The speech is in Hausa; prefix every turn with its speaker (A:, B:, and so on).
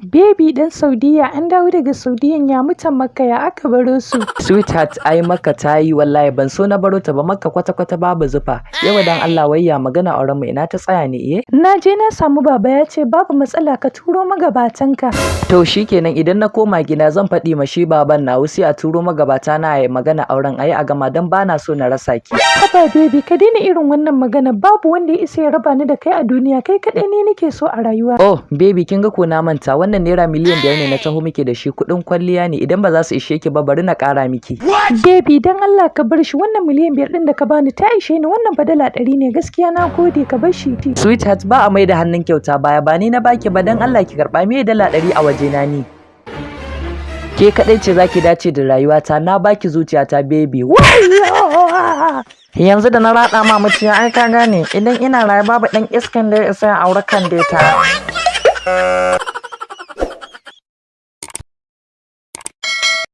A: Baby ɗan Saudiya an dawo daga Saudiyan ya mutan Makka ya aka baro su.
B: Sweetheart ai Makka ta yi wallahi ban so na baro ta ba Makka kwata-kwata babu zufa. Yau dan Allah wayya magana auren mu ina ta tsaya ne eh?
A: Na je na samu baba ya ce babu matsala ka turo magabatanka.
B: To shikenan idan na koma gida zan faɗi ma shi baban na sai a turo magabata na yayi magana auren ayi a gama dan bana so na rasa ki.
A: Haba baby ka daina irin wannan magana babu wanda ya isa ya raba ni da kai a duniya kai kaɗai ne nake so a rayuwa.
B: Oh baby kin ga ko na manta wannan naira miliyan 5 ne na taho miki da shi kuɗin kwalliya ne idan ba za su ishe ki ba bari na ƙara miki.
A: Baby dan Allah ka bar shi wannan miliyan 5 ɗin da ka bani ta ishe ni wannan badala 100 ne gaskiya na gode ka bar shi.
B: Sweetheart ba a mai da hannun kyauta baya ba ni na baki ba dan Allah ki karɓa me dala 100 a waje na ni. Ke kaɗai ce zaki dace da rayuwata na baki zuciyata baby. Yanzu da na raɗa ma muciya ai ka gane idan ina raye babu ɗan iskan da ya isa ya aure kan data.